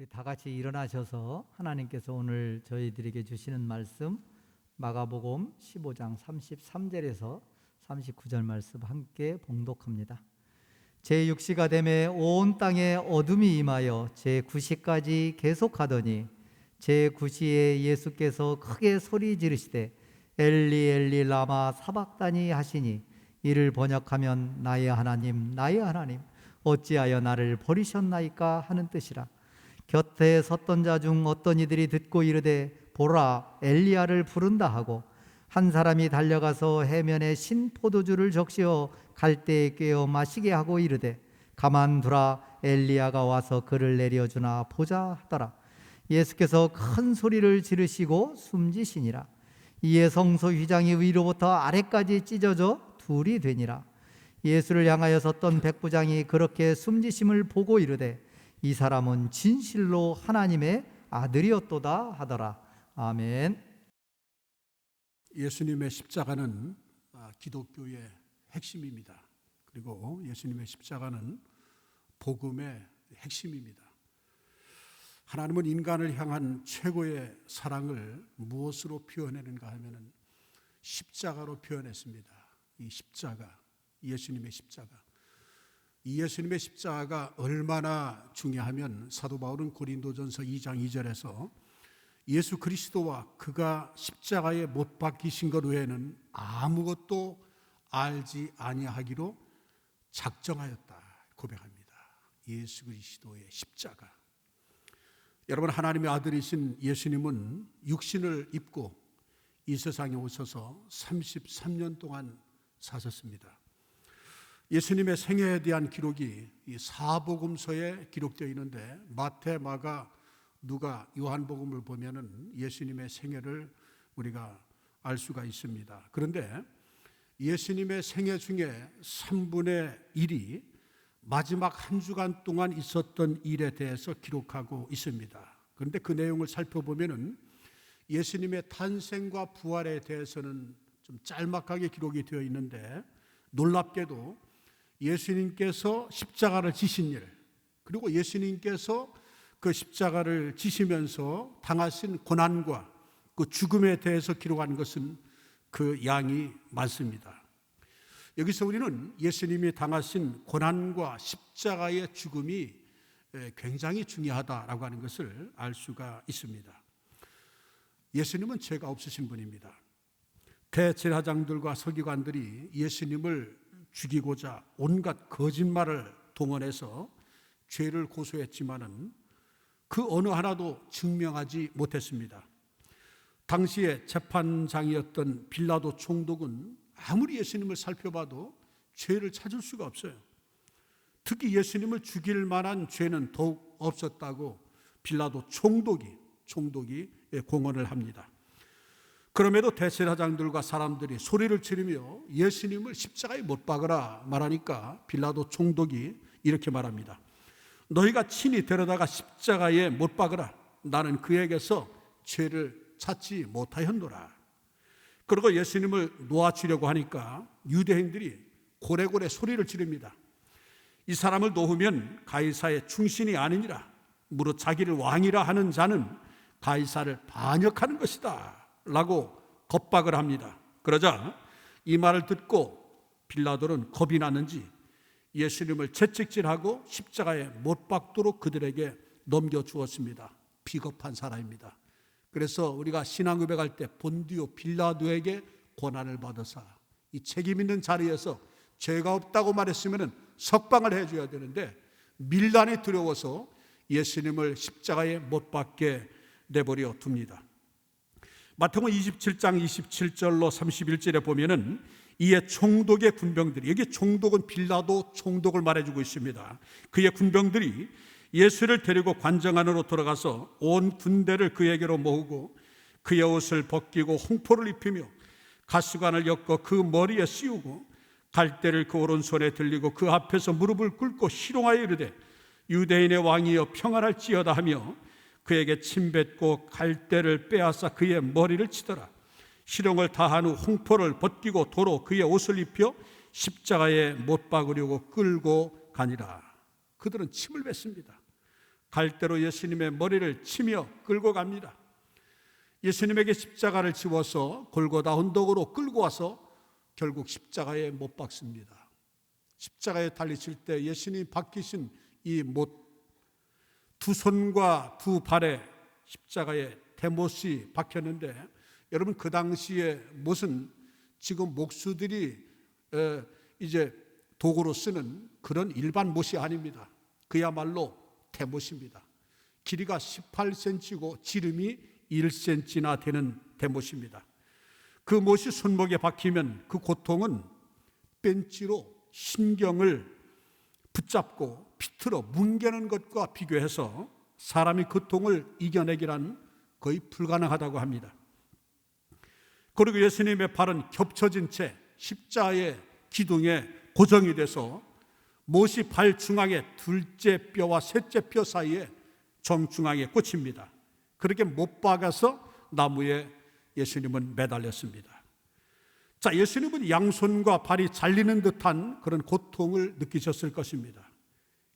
우리 다 같이 일어나셔서 하나님께서 오늘 저희들에게 주시는 말씀 마가복음 15장 33절에서 39절 말씀 함께 봉독합니다. 제6시가 되매 온 땅에 어둠이 임하여 제9시까지 계속하더니 제9시에 예수께서 크게 소리 지르시되 엘리 엘리 라마 사박다니 하시니 이를 번역하면 나의 하나님 어찌하여 나를 버리셨나이까 하는 뜻이라. 곁에 섰던 자 중 어떤 이들이 듣고 이르되 보라 엘리야를 부른다 하고 한 사람이 달려가서 해면에 신 포도주를 적시어 갈대에 꿰어 마시게 하고 이르되 가만두라 엘리야가 와서 그를 내려주나 보자 하더라. 예수께서 큰 소리를 지르시고 숨지시니라. 이에 성소 휘장이 위로부터 아래까지 찢어져 둘이 되니라. 예수를 향하여 섰던 백부장이 그렇게 숨지심을 보고 이르되 이 사람은 진실로 하나님의 아들이었도다 하더라. 아멘. 예수님의 십자가는 기독교의 핵심입니다. 그리고 예수님의 십자가는 복음의 핵심입니다. 하나님은 인간을 향한 최고의 사랑을 무엇으로 표현했는가 하면 십자가로 표현했습니다. 이 십자가, 예수님의 십자가. 이 예수님의 십자가가 얼마나 중요하면 사도 바울은 고린도전서 2장 2절에서 예수 그리스도와 그가 십자가에 못 박히신 것 외에는 아무것도 알지 아니하기로 작정하였다 고백합니다. 예수 그리스도의 십자가. 여러분, 하나님의 아들이신 예수님은 육신을 입고 이 세상에 오셔서 33년 동안 사셨습니다. 예수님의 생애에 대한 기록이 이 사복음서에 기록되어 있는데 마태, 마가, 누가, 요한복음을 보면은 예수님의 생애를 우리가 알 수가 있습니다. 그런데 예수님의 생애 중에 3분의 1이 마지막 한 주간 동안 있었던 일에 대해서 기록하고 있습니다. 그런데 그 내용을 살펴보면은 예수님의 탄생과 부활에 대해서는 좀 짤막하게 기록이 되어 있는데 놀랍게도 예수님께서 십자가를 지신 일, 그리고 예수님께서 그 십자가를 지시면서 당하신 고난과 그 죽음에 대해서 기록한 것은 그 양이 많습니다. 여기서 우리는 예수님이 당하신 고난과 십자가의 죽음이 굉장히 중요하다라고 하는 것을 알 수가 있습니다. 예수님은 죄가 없으신 분입니다. 대제사장들과 서기관들이 예수님을 죽이고자 온갖 거짓말을 동원해서 죄를 고소했지만은 그 어느 하나도 증명하지 못했습니다. 당시에 재판장이었던 빌라도 총독은 아무리 예수님을 살펴봐도 죄를 찾을 수가 없어요. 특히 예수님을 죽일 만한 죄는 더욱 없었다고 빌라도 총독이 공언을 합니다. 그럼에도 대제사장들과 사람들이 소리를 지르며 예수님을 십자가에 못 박으라 말하니까 빌라도 총독이 이렇게 말합니다. 너희가 친히 데려다가 십자가에 못 박으라. 나는 그에게서 죄를 찾지 못하였노라. 그리고 예수님을 놓아주려고 하니까 유대인들이 고래고래 소리를 지릅니다. 이 사람을 놓으면 가이사의 충신이 아니니라. 무릇 자기를 왕이라 하는 자는 가이사를 반역하는 것이다 라고 겁박을 합니다. 그러자 이 말을 듣고 빌라도는 겁이 났는지 예수님을 채찍질하고 십자가에 못 박도록 그들에게 넘겨주었습니다. 비겁한 사람입니다. 그래서 우리가 신앙 고백할 때 본디오 빌라도에게 고난을 받아서 이 책임 있는 자리에서 죄가 없다고 말했으면 석방을 해줘야 되는데 밀란이 두려워서 예수님을 십자가에 못 박게 내버려 둡니다. 마태복음 27장 27절로 31절에 보면은 이에 총독의 군병들이, 여기 총독은 빌라도 총독을 말해주고 있습니다. 그의 군병들이 예수를 데리고 관정 안으로 들어가서 온 군대를 그에게로 모으고 그의 옷을 벗기고 홍포를 입히며 가시관을 엮어 그 머리에 씌우고 갈대를 그 오른손에 들리고 그 앞에서 무릎을 꿇고 희롱하여 이르되 유대인의 왕이여 평안할지어다 하며 그에게 침뱉고 갈대를 빼앗아 그의 머리를 치더라. 희롱을 다한 후 홍포를 벗기고 도로 그의 옷을 입혀 십자가에 못 박으려고 끌고 가니라. 그들은 침을 뱉습니다. 갈대로 예수님의 머리를 치며 끌고 갑니다. 예수님에게 십자가를 지워서 골고다 언덕으로 끌고 와서 결국 십자가에 못 박습니다. 십자가에 달리실 때 예수님이 박히신 이 못, 두 손과 두 발에 십자가에 대못이 박혔는데, 여러분 그 당시에 못은 지금 목수들이 이제 도구로 쓰는 그런 일반 못이 아닙니다. 그야말로 대못입니다. 길이가 18cm고 지름이 1cm나 되는 대못입니다. 그 못이 손목에 박히면 그 고통은 벤치로 신경을 붙잡고 비틀어 뭉개는 것과 비교해서 사람이 그 고통을 이겨내기란 거의 불가능하다고 합니다. 그리고 예수님의 발은 겹쳐진 채 십자가의 기둥에 고정이 돼서 못이 발 중앙에 둘째 뼈와 셋째 뼈 사이에 정중앙에 꽂힙니다. 그렇게 못 박아서 나무에 예수님은 매달렸습니다. 자, 예수님은 양손과 발이 잘리는 듯한 그런 고통을 느끼셨을 것입니다.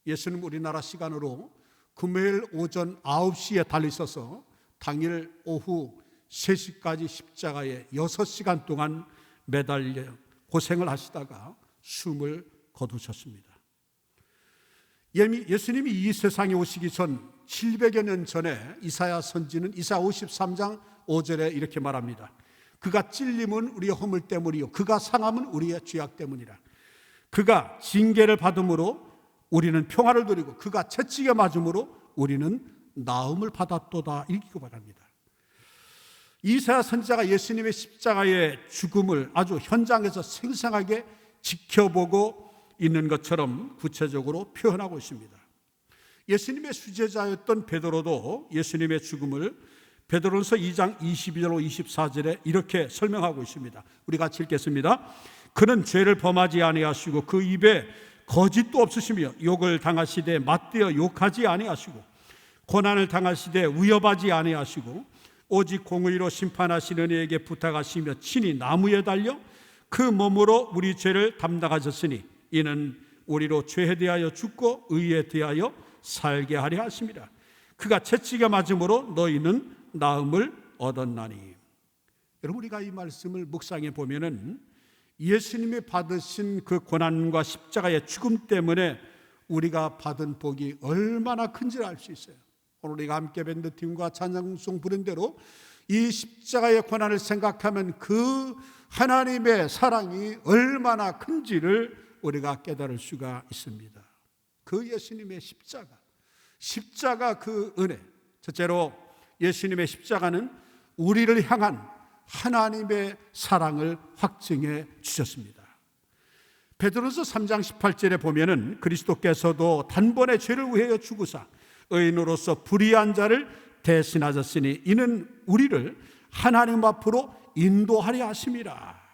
예수님 우리나라 시간으로 금요일 오전 9시에 달리셔서 당일 오후 3시까지 십자가에 6시간 동안 매달려 고생을 하시다가 숨을 거두셨습니다. 예수님이 이 세상에 오시기 전 700여 년 전에 이사야 선지는 이사야 53장 5절에 이렇게 말합니다. 그가 찔림은 우리의 허물 때문이요 그가 상함은 우리의 죄악 때문이라. 그가 징계를 받음으로 우리는 평화를 누리고 그가 채찍에 맞음으로 우리는 나음을 받았도다. 이렇게 말합니다. 이사야 선지자가 예수님의 십자가의 죽음을 아주 현장에서 생생하게 지켜보고 있는 것처럼 구체적으로 표현하고 있습니다. 예수님의 수제자였던 베드로도 예수님의 죽음을 베드로전서 2장 22절로 24절에 이렇게 설명하고 있습니다. 우리 같이 읽겠습니다. 그는 죄를 범하지 아니하시고 그 입에 거짓도 없으시며 욕을 당하시되 맞대어 욕하지 아니하시고 고난을 당하시되 위협하지 아니하시고 오직 공의로 심판하시는 이에게 부탁하시며 친히 나무에 달려 그 몸으로 우리 죄를 담당하셨으니 이는 우리로 죄에 대하여 죽고 의에 대하여 살게 하려 하십니다. 그가 채찍에 맞음으로 너희는 나음을 얻었나니. 여러분 우리가 이 말씀을 묵상해 보면은 예수님이 받으신 그 고난과 십자가의 죽음 때문에 우리가 받은 복이 얼마나 큰지를 알 수 있어요. 오늘 우리가 함께 밴드팀과 찬양송 부른 대로 이 십자가의 고난을 생각하면 그 하나님의 사랑이 얼마나 큰지를 우리가 깨달을 수가 있습니다. 그 예수님의 십자가 그 은혜. 첫째로 예수님의 십자가는 우리를 향한 하나님의 사랑을 확증해 주셨습니다. 베드로서 3장 18절에 보면은 그리스도께서도 단번에 죄를 위하여 죽으사 의인으로서 불의한 자를 대신하셨으니 이는 우리를 하나님 앞으로 인도하려 하심이라.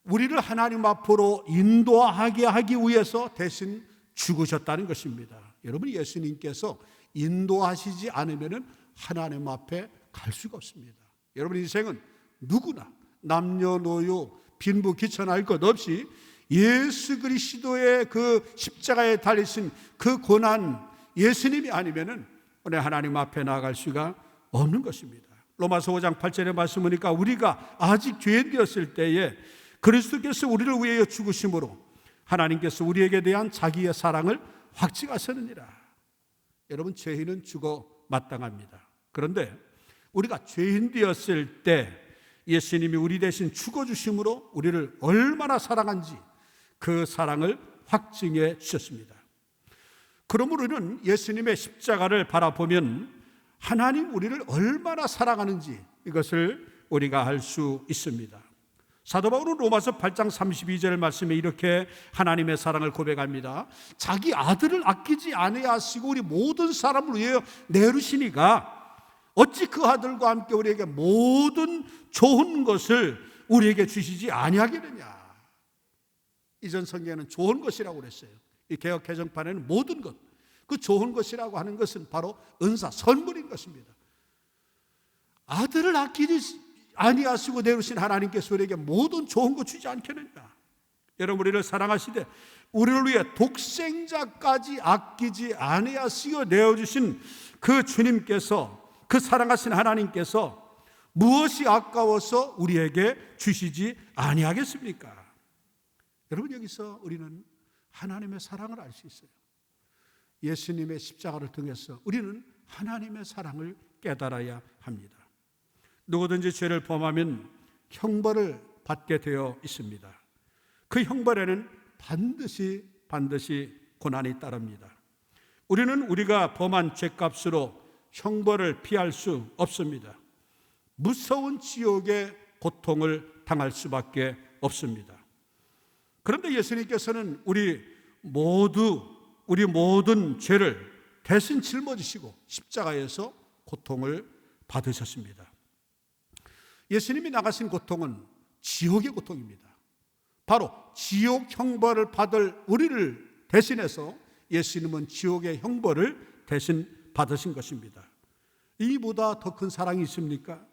우리를 하나님 앞으로 인도하게 하기 위해서 대신 죽으셨다는 것입니다. 여러분 예수님께서 인도하시지 않으면 하나님 앞에 갈 수가 없습니다. 여러분 인생은 누구나 남녀노소 빈부 귀천할 것 없이 예수 그리스도의 그 십자가에 달리신 그 고난 예수님이 아니면은 오늘 하나님 앞에 나아갈 수가 없는 것입니다. 로마서 5장 8절의 말씀 보니까 우리가 아직 죄인 되었을 때에 그리스도께서 우리를 위하여 죽으심으로 하나님께서 우리에게 대한 자기의 사랑을 확증하셨느니라. 여러분 죄인은 죽어 마땅합니다. 그런데 우리가 죄인 되었을 때 예수님이 우리 대신 죽어주심으로 우리를 얼마나 사랑한지 그 사랑을 확증해 주셨습니다. 그러므로 우리는 예수님의 십자가를 바라보면 하나님 우리를 얼마나 사랑하는지 이것을 우리가 알 수 있습니다. 사도 바울은 로마서 8장 32절 말씀에 이렇게 하나님의 사랑을 고백합니다. 자기 아들을 아끼지 아니하시고 우리 모든 사람을 위하여 내르시니가 어찌 그 아들과 함께 우리에게 모든 좋은 것을 우리에게 주시지 아니하겠느냐. 이전 성경에는 좋은 것이라고 그랬어요. 이 개역 개정판에는 모든 것, 그 좋은 것이라고 하는 것은 바로 은사, 선물인 것입니다. 아들을 아끼지 아니하시고 내르신 하나님께서 우리에게 모든 좋은 것 주지 않겠느냐. 여러분, 우리를 사랑하시되 우리를 위해 독생자까지 아끼지 아니하시어 내어주신 그 주님께서, 그 사랑하신 하나님께서 무엇이 아까워서 우리에게 주시지 아니하겠습니까? 여러분, 여기서 우리는 하나님의 사랑을 알 수 있어요. 예수님의 십자가를 통해서 우리는 하나님의 사랑을 깨달아야 합니다. 누구든지 죄를 범하면 형벌을 받게 되어 있습니다. 그 형벌에는 반드시 고난이 따릅니다. 우리는 우리가 범한 죄값으로 형벌을 피할 수 없습니다. 무서운 지옥의 고통을 당할 수밖에 없습니다. 그런데 예수님께서는 우리 모든 죄를 대신 짊어지시고 십자가에서 고통을 받으셨습니다. 예수님이 나가신 고통은 지옥의 고통입니다. 바로 지옥 형벌을 받을 우리를 대신해서 예수님은 지옥의 형벌을 대신 받으신 것입니다. 이보다 더 큰 사랑이 있습니까?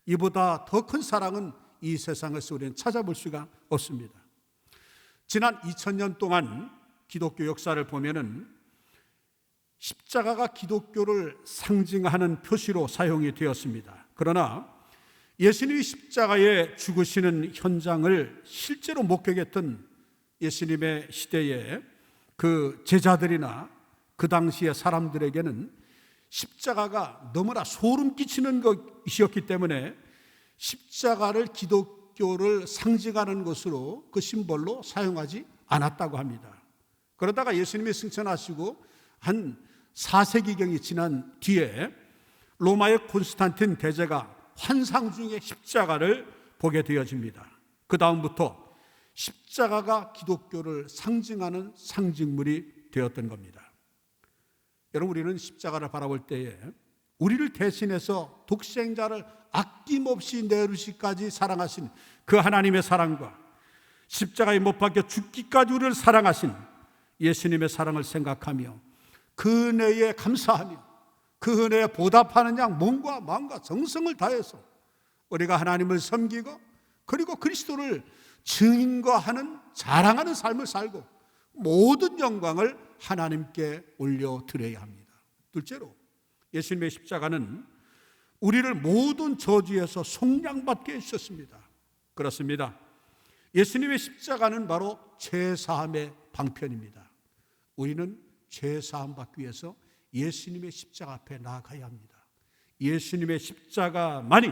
이보다 더 큰 사랑은 이 세상에서 우리는 찾아볼 수가 없습니다. 지난 2000년 동안 기독교 역사를 보면은 십자가가 기독교를 상징하는 표시로 사용이 되었습니다. 그러나 예수님이 십자가에 죽으시는 현장을 실제로 목격했던 예수님의 시대의 그 제자들이나 그 당시의 사람들에게는 십자가가 너무나 소름 끼치는 것이었기 때문에 십자가를 기독교를 상징하는 것으로, 그 심벌로 사용하지 않았다고 합니다. 그러다가 예수님이 승천하시고 한 4세기경이 지난 뒤에 로마의 콘스탄틴 대제가 환상 중에 십자가를 보게 되어집니다. 그 다음부터 십자가가 기독교를 상징하는 상징물이 되었던 겁니다. 여러분, 우리는 십자가를 바라볼 때에 우리를 대신해서 독생자를 아낌없이 내주시기까지 사랑하신 그 하나님의 사랑과 십자가에 못 박혀 죽기까지 우리를 사랑하신 예수님의 사랑을 생각하며 그 은혜에 감사하며 그 은혜에 보답하는 양 몸과 마음과 정성을 다해서 우리가 하나님을 섬기고 그리고 그리스도를 증거하는, 자랑하는 삶을 살고 모든 영광을 하나님께 올려드려야 합니다. 둘째로, 예수님의 십자가는 우리를 모든 저주에서 속량받게 해주셨습니다. 그렇습니다. 예수님의 십자가는 바로 죄사함의 방편입니다. 우리는 죄사함 받기 위해서 예수님의 십자가 앞에 나아가야 합니다. 예수님의 십자가만이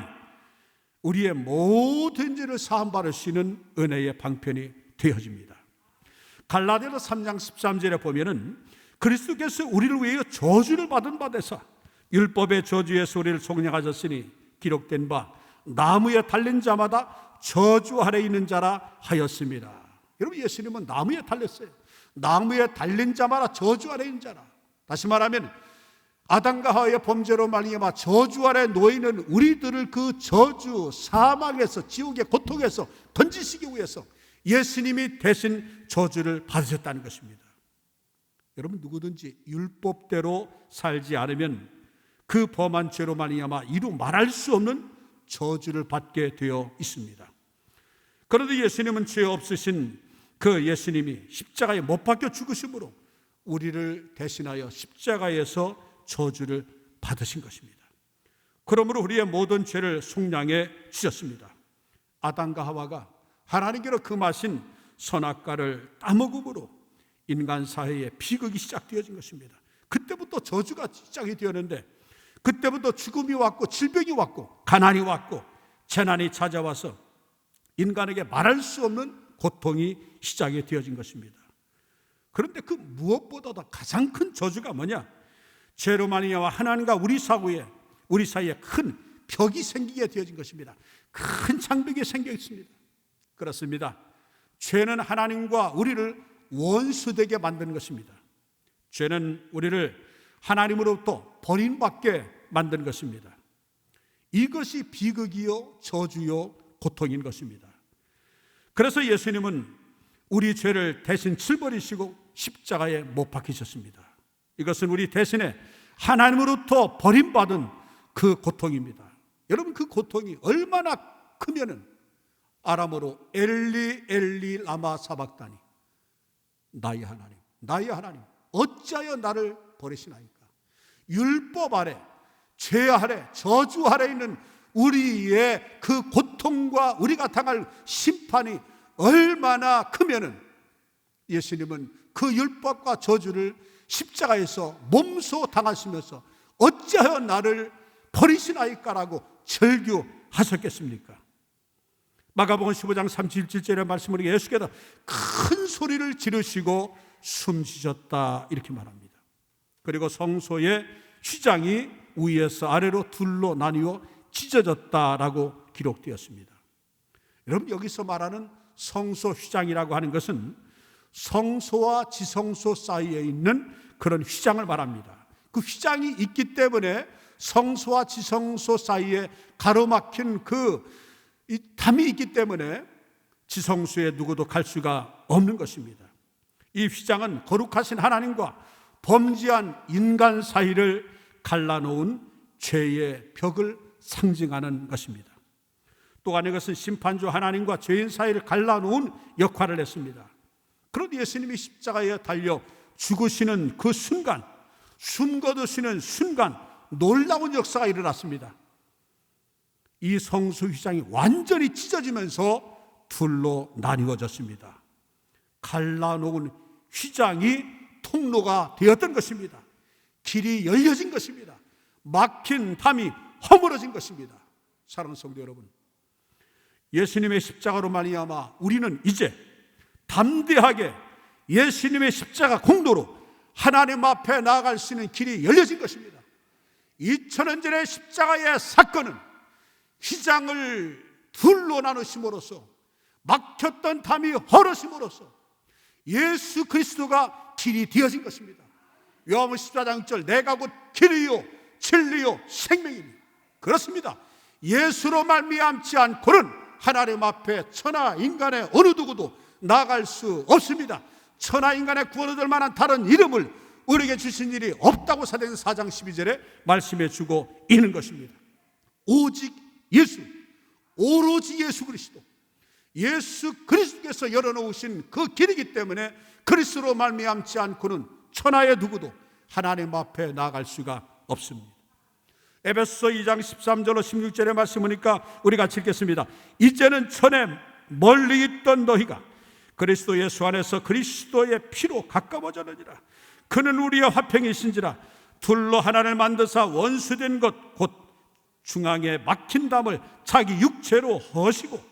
우리의 모든 죄를 사함받을 수 있는 은혜의 방편이 되어집니다. 갈라디아서 3장 13절에 보면은 그리스도께서 우리를 위해 저주를 받은 바 되사 율법의 저주에서 우리를 속량하셨으니 기록된 바 나무에 달린 자마다 저주 아래 있는 자라 하였습니다. 여러분, 예수님은 나무에 달렸어요. 나무에 달린 자마다 저주 아래 있는 자라. 다시 말하면 아담과 하와의 범죄로 말미암아 저주 아래 놓이는 우리들을 그 저주, 사망에서, 지옥의 고통에서 던지시기 위해서 예수님이 대신 저주를 받으셨다는 것입니다. 여러분, 누구든지 율법대로 살지 않으면 그 범한 죄로 말미암아 이루 말할 수 없는 저주를 받게 되어 있습니다. 그런데 예수님은 죄 없으신 그 예수님이 십자가에 못 박혀 죽으심으로 우리를 대신하여 십자가에서 저주를 받으신 것입니다. 그러므로 우리의 모든 죄를 속량해 주셨습니다. 아담과 하와가 하나님께로 금하신 선악과를 따먹음으로 인간 사회에 비극이 시작되어진 것입니다. 그때부터 저주가 시작이 되었는데, 그때부터 죽음이 왔고 질병이 왔고 가난이 왔고 재난이 찾아와서 인간에게 말할 수 없는 고통이 시작이 되어진 것입니다. 그런데 그 무엇보다도 가장 큰 저주가 뭐냐? 죄로 말미암아 하나님과 우리 사이에 큰 벽이 생기게 되어진 것입니다. 큰 장벽이 생겨 있습니다. 그렇습니다. 죄는 하나님과 우리를 원수되게 만드는 것입니다. 죄는 우리를 하나님으로부터 버림받게 만드는 것입니다. 이것이 비극이요, 저주요, 고통인 것입니다. 그래서 예수님은 우리 죄를 대신 짊어지시고 십자가에 못 박히셨습니다. 이것은 우리 대신에 하나님으로부터 버림받은 그 고통입니다. 여러분, 그 고통이 얼마나 크면은 아람어로 엘리 엘리 라마 사박다니, 나의 하나님, 나의 하나님, 어찌하여 나를 버리시나이까. 율법 아래, 죄 아래, 저주 아래 있는 우리의 그 고통과 우리가 당할 심판이 얼마나 크면은 예수님은 그 율법과 저주를 십자가에서 몸소 당하시면서 어찌하여 나를 버리시나이까라고 절규하셨겠습니까? 마가복음 15장 37절의 말씀을 예수께서 큰 소리를 지르시고 숨쉬셨다 이렇게 말합니다. 그리고 성소의 휘장이 위에서 아래로 둘로 나뉘어 찢어졌다라고 기록되었습니다. 여러분, 여기서 말하는 성소 휘장이라고 하는 것은 성소와 지성소 사이에 있는 그런 휘장을 말합니다. 그 휘장이 있기 때문에 성소와 지성소 사이에 가로막힌 이 담이 있기 때문에 지성소에 누구도 갈 수가 없는 것입니다. 이 휘장은 거룩하신 하나님과 범죄한 인간 사이를 갈라놓은 죄의 벽을 상징하는 것입니다. 또한 이것은 심판주 하나님과 죄인 사이를 갈라놓은 역할을 했습니다. 그런데 예수님이 십자가에 달려 죽으시는 그 순간, 숨 거두시는 순간 놀라운 역사가 일어났습니다. 이 성소 휘장이 완전히 찢어지면서 둘로 나뉘어졌습니다. 갈라놓은 휘장이 통로가 되었던 것입니다. 길이 열려진 것입니다. 막힌 담이 허물어진 것입니다. 사랑하는 성도 여러분, 예수님의 십자가로 말미암아 우리는 이제 담대하게 예수님의 십자가 공로로 하나님 앞에 나아갈 수 있는 길이 열려진 것입니다. 2000년 전의 십자가의 사건은 휘장을 둘로 나누심으로써 막혔던 담이 헐어짐으로써 예수 그리스도가 길이 되어진 것입니다. 요한복음 14장 1절, 내가 곧 길이요 진리요 생명이니. 그렇습니다. 예수로 말미암지 않고는 하나님 앞에 천하 인간의 어느 누구도 나아갈 수 없습니다. 천하 인간의 구원을 얻을 만한 다른 이름을 우리에게 주신 일이 없다고 사도행전 4장 12절에 말씀해 주고 있는 것입니다. 오직 예수, 오로지 예수 그리스도, 예수 그리스도께서 열어놓으신 그 길이기 때문에 그리스도로 말미암지 않고는 천하의 누구도 하나님 앞에 나아갈 수가 없습니다. 에베소서 2장 13절로 16절의 말씀이니까 우리 같이 읽겠습니다. 이제는 전에 멀리 있던 너희가 그리스도 예수 안에서 그리스도의 피로 가까워졌느니라. 그는 우리의 화평이신지라. 둘로 하나를 만드사 원수된 것 곧 중앙에 막힌 담을 자기 육체로 허시고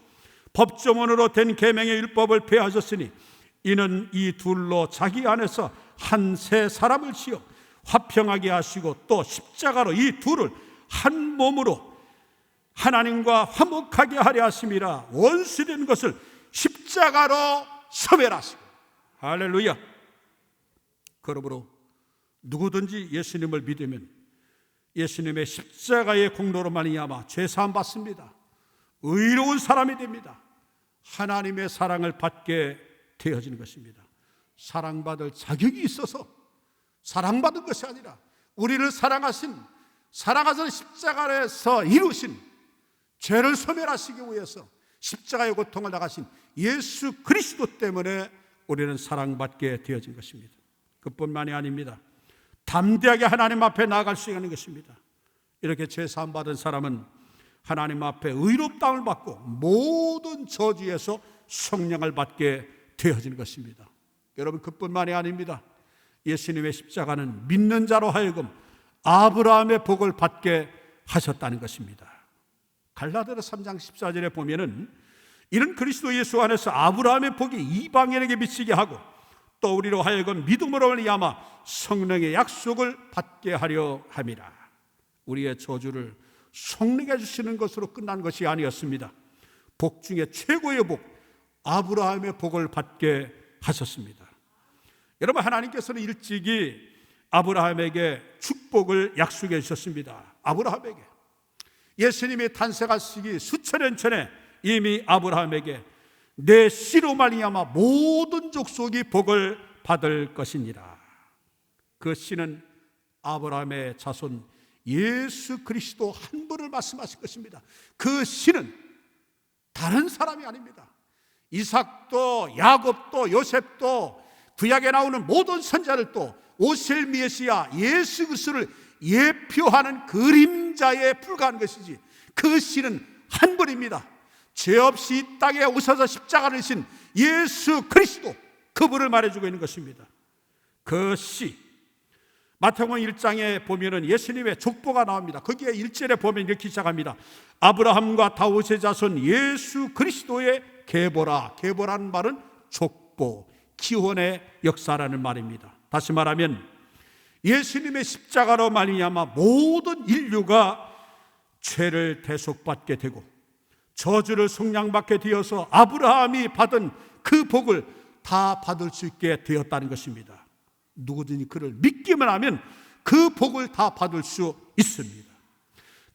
법조문으로 된 계명의 율법을 폐하셨으니 이는 이 둘로 자기 안에서 한 새 사람을 지어 화평하게 하시고 또 십자가로 이 둘을 한 몸으로 하나님과 화목하게 하려 하심이라. 원수된 것을 십자가로 소멸하시고. 할렐루야. 그러므로 누구든지 예수님을 믿으면 예수님의 십자가의 공로로 말미암아 죄사함 받습니다. 의로운 사람이 됩니다. 하나님의 사랑을 받게 되어지는 것입니다. 사랑받을 자격이 있어서 사랑받은 것이 아니라 우리를 사랑하신 십자가에서 이루신 죄를 소멸하시기 위해서 십자가의 고통을 당하신 예수 그리스도 때문에 우리는 사랑받게 되어진 것입니다. 그뿐만이 아닙니다. 담대하게 하나님 앞에 나아갈 수 있는 것입니다. 이렇게 죄사함 받은 사람은 하나님 앞에 의롭다함을 받고 모든 저주에서 성령을 받게 되어지는 것입니다. 여러분, 그뿐만이 아닙니다. 예수님의 십자가는 믿는 자로 하여금 아브라함의 복을 받게 하셨다는 것입니다. 갈라디아서 3장 14절에 보면은 이는 그리스도 예수 안에서 아브라함의 복이 이방인에게 미치게 하고 또 우리로 하여금 믿음으로 말미암아 성령의 약속을 받게 하려 함이라. 우리의 저주를 성령이 주시는 것으로 끝난 것이 아니었습니다. 복 중에 최고의 복, 아브라함의 복을 받게 하셨습니다. 여러분, 하나님께서는 일찍이 아브라함에게 축복을 약속해 주셨습니다. 아브라함에게 예수님이 탄생하시기 수천 년 전에 이미 아브라함에게 내 씨로 말미암아 모든 족속이 복을 받을 것이니라. 그 씨는 아브라함의 자손 예수 그리스도 한 분을 말씀하실 것입니다. 그 씨는 다른 사람이 아닙니다. 이삭도 야곱도 요셉도 구약에 나오는 모든 선자들도 오실 메시아 예수 그리스도를 예표하는 그림자에 불과한 것이지, 그 씨는 한 분입니다. 죄 없이 이 땅에 오셔서 십자가를 진 예수 그리스도, 그분을 말해주고 있는 것입니다. 그 씨, 마태복음 1장에 보면은 예수님의 족보가 나옵니다. 거기에 1절에 보면 이렇게 시작합니다. 아브라함과 다윗의 자손 예수 그리스도의 계보라. 계보라는 말은 족보, 기원의 역사라는 말입니다. 다시 말하면 예수님의 십자가로 말미암아 모든 인류가 죄를 대속받게 되고 저주를 속량받게 되어서 아브라함이 받은 그 복을 다 받을 수 있게 되었다는 것입니다. 누구든지 그를 믿기만 하면 그 복을 다 받을 수 있습니다.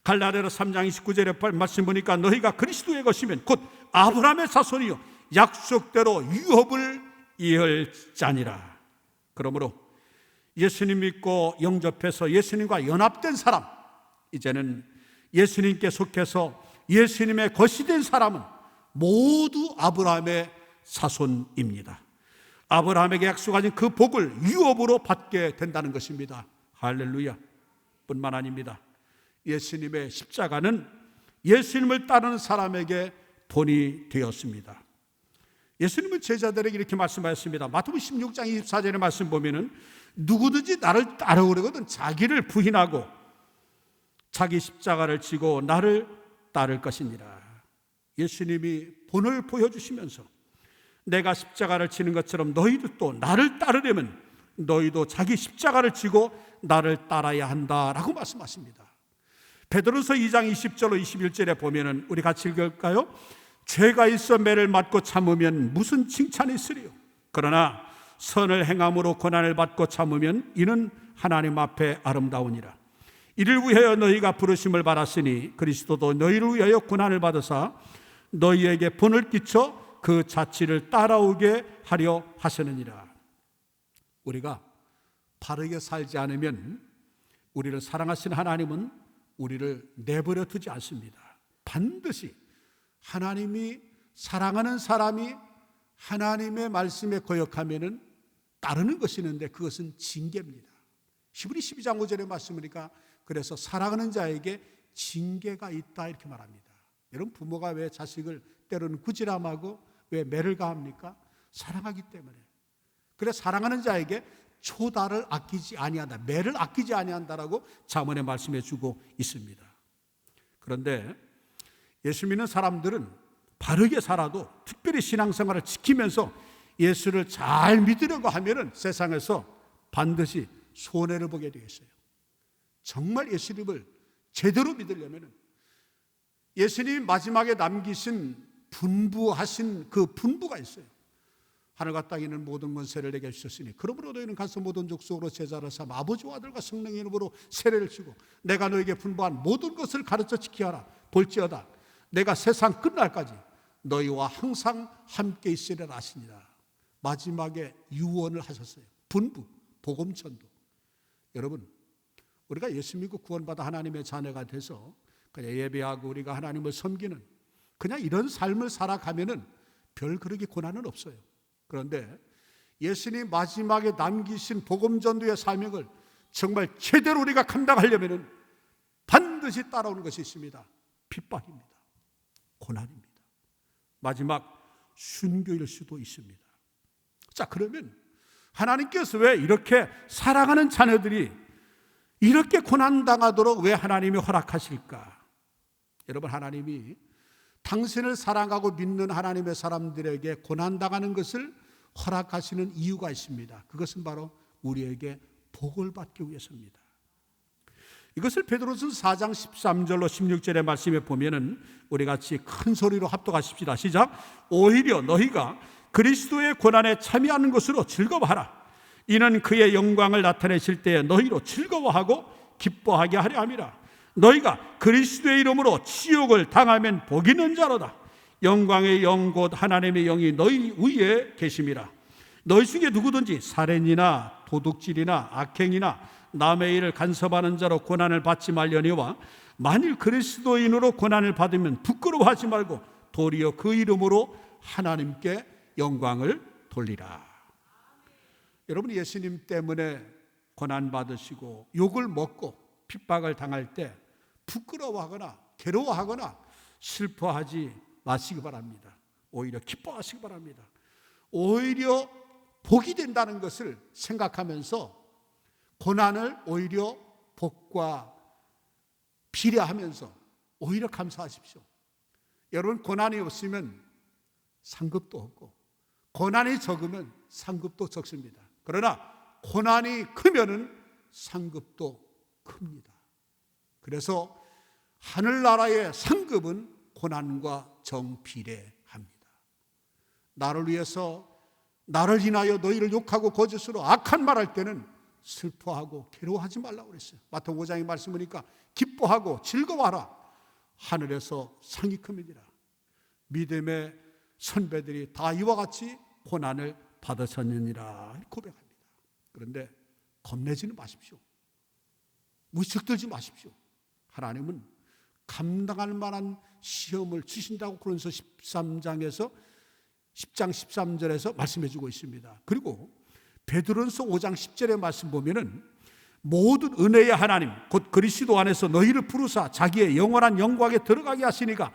갈라디아서 3장 29절에 말씀 보니까 너희가 그리스도의 것이면 곧 아브라함의 자손이요 약속대로 유업을 이을 자니라. 그러므로 예수님 믿고 영접해서 예수님과 연합된 사람, 이제는 예수님께 속해서 예수님의 것이 된 사람은 모두 아브라함의 자손입니다. 아브라함에게 약속하신 그 복을 유업으로 받게 된다는 것입니다. 할렐루야. 뿐만 아닙니다. 예수님의 십자가는 예수님을 따르는 사람에게 본이 되었습니다. 예수님은 제자들에게 이렇게 말씀하셨습니다. 마태복음 16장 24절의 말씀 보면은 누구든지 나를 따르거든 자기를 부인하고 자기 십자가를 지고 나를 따를 것이니라. 예수님이 본을 보여주시면서 내가 십자가를 지는 것처럼 너희도 또 나를 따르려면 너희도 자기 십자가를 지고 나를 따라야 한다라고 말씀하십니다. 베드로서 2장 20절로 21절에 보면은 우리 같이 읽을까요? 죄가 있어 매를 맞고 참으면 무슨 칭찬이 있으리요? 그러나 선을 행함으로 고난을 받고 참으면 이는 하나님 앞에 아름다우니라. 이를 위하여 너희가 부르심을 받았으니 그리스도도 너희를 위하여 고난을 받으사 너희에게 본을 끼쳐 그 자취를 따라오게 하려 하시느니라. 우리가 바르게 살지 않으면 우리를 사랑하시는 하나님은 우리를 내버려 두지 않습니다. 반드시 하나님이 사랑하는 사람이 하나님의 말씀에 거역하면은 따르는 것이 있는데 그것은 징계입니다. 히브리 12장 5절의 말씀이니까 그래서 사랑하는 자에게 징계가 있다 이렇게 말합니다. 여러분, 부모가 왜 자식을 때로는 꾸지람하고 왜 매를 가합니까? 사랑하기 때문에. 그래 사랑하는 자에게 초다를 아끼지 아니한다, 매를 아끼지 아니한다라고 잠언에 말씀해 주고 있습니다. 그런데 예수 믿는 사람들은 바르게 살아도 특별히 신앙생활을 지키면서 예수를 잘 믿으려고 하면은 세상에서 반드시 손해를 보게 되겠어요. 정말 예수님을 제대로 믿으려면은 예수님이 마지막에 남기신 분부하신 그 분부가 있어요. 하늘과 땅에 있는 모든 권세를 내게 주셨으니 그러므로 너희는 가서 모든 족속으로 제자를 삼아 아버지와 아들과 성령의 이름으로 세례를 주고 내가 너에게 분부한 모든 것을 가르쳐 지키라. 볼지어다 내가 세상 끝날까지 너희와 항상 함께 있으리라 하시니라. 마지막에 유언을 하셨어요. 분부, 복음 전도. 여러분, 우리가 예수 믿고 구원받아 하나님의 자녀가 돼서 그냥 예배하고 우리가 하나님을 섬기는 그냥 이런 삶을 살아가면은 별 그렇게 고난은 없어요. 그런데 예수님 마지막에 남기신 복음 전도의 사명을 정말 제대로 우리가 감당하려면은 반드시 따라오는 것이 있습니다. 핍박입니다. 고난입니다. 마지막 순교일 수도 있습니다. 자, 그러면 하나님께서 왜 이렇게 사랑하는 자녀들이 이렇게 고난당하도록 왜 하나님이 허락하실까? 여러분, 하나님이 당신을 사랑하고 믿는 하나님의 사람들에게 고난당하는 것을 허락하시는 이유가 있습니다. 그것은 바로 우리에게 복을 받기 위해서입니다. 이것을 베드로서 4장 13절로 16절의 말씀에 보면은 우리 같이 큰 소리로 합독하십시다. 시작. 오히려 너희가 그리스도의 고난에 참여하는 것으로 즐거워하라. 이는 그의 영광을 나타내실 때에 너희로 즐거워하고 기뻐하게 하려 함이라. 너희가 그리스도의 이름으로 치욕을 당하면 복 있는 자로다. 영광의 영 곧 하나님의 영이 너희 위에 계심이라. 너희 중에 누구든지 살인이나 도둑질이나 악행이나 남의 일을 간섭하는 자로 고난을 받지 말려니와 만일 그리스도인으로 고난을 받으면 부끄러워하지 말고 도리어 그 이름으로 하나님께 영광을 돌리라. 여러분, 예수님 때문에 고난받으시고 욕을 먹고 핍박을 당할 때 부끄러워하거나 괴로워하거나 슬퍼하지 마시기 바랍니다. 오히려 기뻐하시기 바랍니다. 오히려 복이 된다는 것을 생각하면서 고난을 오히려 복과 비례하면서 오히려 감사하십시오. 여러분, 고난이 없으면 상급도 없고 고난이 적으면 상급도 적습니다. 그러나 고난이 크면은 상급도 큽니다. 그래서 하늘나라의 상급은 고난과 정비례합니다. 나를 위해서, 나를 인하여 너희를 욕하고 거짓으로 악한 말할 때는 슬퍼하고 괴로워하지 말라고 그랬어요. 마태복음 5장의 말씀 보니까 기뻐하고 즐거워하라. 하늘에서 상이 큽니다. 믿음의 선배들이 다 이와 같이 고난을 받으셨느니라 고백합니다. 그런데 겁내지는 마십시오. 무식들지 마십시오. 하나님은 감당할 만한 시험을 주신다고 고린도서 10장 13절에서 말씀해 주고 있습니다. 그리고 베드로전서 5장 10절의 말씀 보면은 모든 은혜의 하나님 곧 그리스도 안에서 너희를 부르사 자기의 영원한 영광에 들어가게 하시니가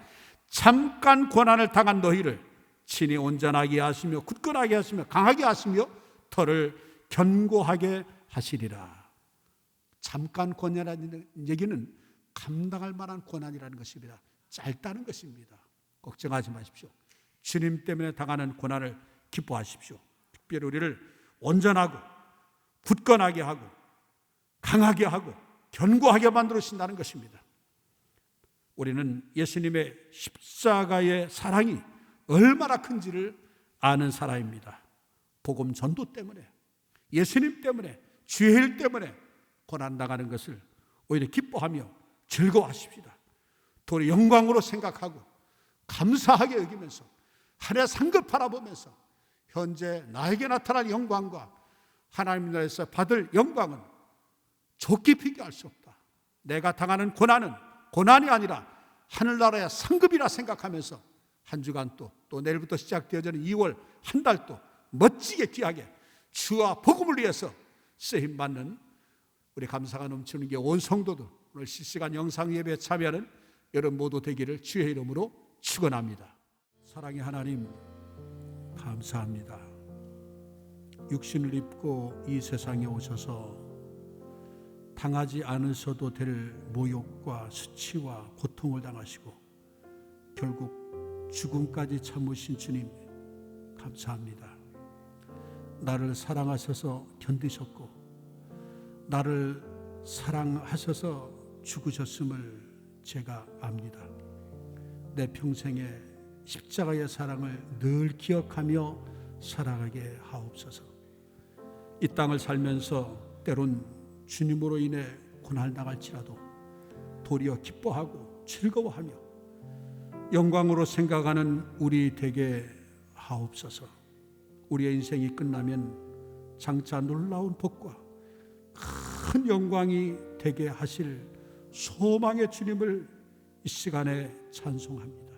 잠깐 고난을 당한 너희를 친히 온전하게 하시며 굳건하게 하시며 강하게 하시며 터를 견고하게 하시리라. 잠깐 고난이라는 얘기는 감당할 만한 고난이라는 것입니다. 짧다는 것입니다. 걱정하지 마십시오. 주님 때문에 당하는 고난을 기뻐하십시오. 특별히 우리를 온전하고 굳건하게 하고 강하게 하고 견고하게 만들어주신다는 것입니다. 우리는 예수님의 십자가의 사랑이 얼마나 큰지를 아는 사람입니다. 복음 전도 때문에, 예수님 때문에, 주의 일 때문에 고난당하는 것을 오히려 기뻐하며 즐거워하십시다. 도리 영광으로 생각하고 감사하게 여기면서 하나의 상급 바라보면서 현재 나에게 나타난 영광과 하나님 나라에서 받을 영광은 좋게 비교할 수 없다. 내가 당하는 고난은 고난이 아니라 하늘나라의 상급이라 생각하면서 한 주간 또 내일부터 시작되어지는 2월 한 달도 멋지게 귀하게 주와 복음을 위해서 쓰임받는 우리 감사가 넘치는 게 온 성도들, 오늘 실시간 영상 예배에 참여하는 여러분 모두 되기를 주의 이름으로 축원합니다. 사랑의 하나님, 감사합니다. 육신을 입고 이 세상에 오셔서 당하지 않으셔도 될 모욕과 수치와 고통을 당하시고 결국 죽음까지 참으신 주님, 감사합니다. 나를 사랑하셔서 견디셨고 나를 사랑하셔서 죽으셨음을 제가 압니다. 내 평생에 십자가의 사랑을 늘 기억하며 살아가게 하옵소서. 이 땅을 살면서 때론 주님으로 인해 고난을 당할지라도 도리어 기뻐하고 즐거워하며 영광으로 생각하는 우리 되게 하옵소서. 우리의 인생이 끝나면 장차 놀라운 복과 큰 영광이 되게 하실 소망의 주님을 이 시간에 찬송합니다.